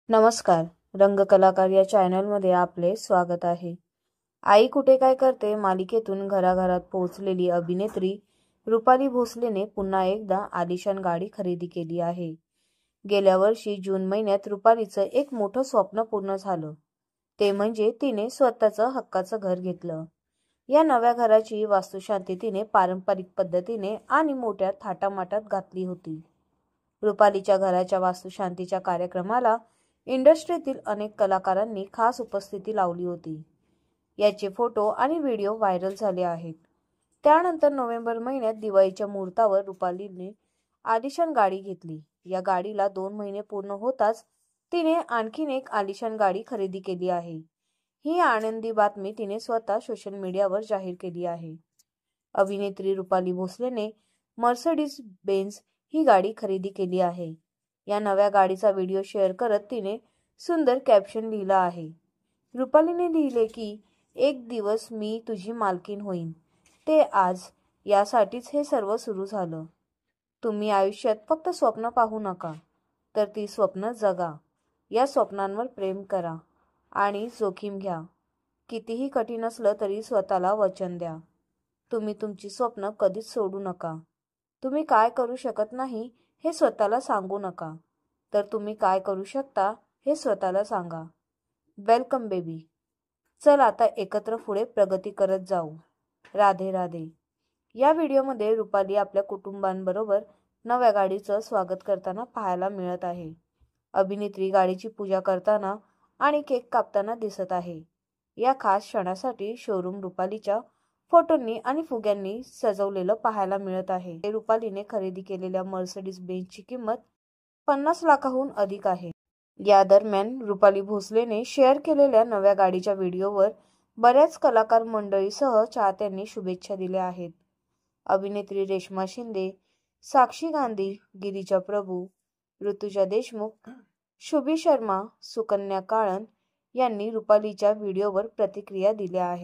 नमस्कार. रंगकलाकार या चॅनलमध्ये आपले स्वागत आहे. आई कुठे काय करते मालिकेतून घराघरात पोहोचलेली अभिनेत्री रुपाली भोसलेने पुन्हा एकदा आलिशान गाडी खरेदी केली आहे. गेल्या वर्षी जून महिन्यात रुपालीचं एक मोठं स्वप्न पूर्ण झालं. ते म्हणजे तिने स्वतःचं हक्काचं घर घेतलं. या नव्या घराची वास्तुशांती तिने पारंपरिक पद्धतीने आणि मोठ्या थाटामाटात घातली होती. रुपालीच्या घराच्या वास्तुशांतीच्या कार्यक्रमाला इंडस्ट्रीतील अनेक कलाकारांनी खास उपस्थिती लावली होती. याचे फोटो आणि व्हिडिओ व्हायरल झाले आहेत. त्यानंतर नोव्हेंबर महिन्यात दिवाळीच्या मुहूर्तावर रुपालीने आलिशान गाडी घेतली. या गाडीला 2 महिने पूर्ण होताच तिने आणखीन एक आलिशान गाडी खरेदी केली आहे. ही आनंदी बातमी तिने स्वतः सोशल मीडियावर जाहीर केली आहे. अभिनेत्री रुपाली भोसलेने मर्सिडीज बेन्झ ही गाडी खरेदी केली आहे. या नव्या गाडीचा व्हिडिओ शेअर करत तिने सुंदर कॅप्शन लिहिलं आहे. रुपालीने लिहिले की एक दिवस मी तुझी मालकीण होईन. ते आज. यासाठीच हे सर्व सुरू झालं. तुम्ही आयुष्यात फक्त स्वप्न पाहू नका, तर ती स्वप्न जगा. या स्वप्नांवर प्रेम करा आणि जोखीम घ्या. कितीही कठीण असलं तरी स्वतःला वचन द्या. तुम्ही तुमची स्वप्न कधीच सोडू नका. तुम्ही काय करू शकत नाही हे स्वतःला सांगू नका, तर तुम्ही काय करू शकता हे स्वतःला सांगा. Welcome baby. चल आता एकत्र पुढे प्रगती करत जाऊ. राधे राधे. या व्हिडिओमध्ये रुपाली आपल्या कुटुंबांबरोबर नव्या गाडीचं स्वागत करताना पाहायला मिळत आहे. अभिनेत्री गाडीची पूजा करताना आणि केक कापताना दिसत आहे. या खास क्षणासाठी शोरूम रुपालीच्या फोटोंनी आणि फुग्यांनी सजवलेलं पाहायला मिळत आहे. रुपालीने खरेदी केलेल्या मर्सिडीज बेन्झची किंमत 50 लाखांहून अधिक आहे. या दरम्यान रुपाली भोसलेने शेअर केलेल्या नव्या गाडीच्या व्हिडिओवर बऱ्याच कलाकार मंडळीसह चाहत्यांनी शुभेच्छा दिल्या आहेत. अभिनेत्री रेश्मा शिंदे, साक्षी गांधी, गिरिजा प्रभू, ऋतुजा देशमुख, शुभी शर्मा, सुकन्या काळन यांनी रुपालीच्या व्हिडिओवर प्रतिक्रिया दिल्या आहेत.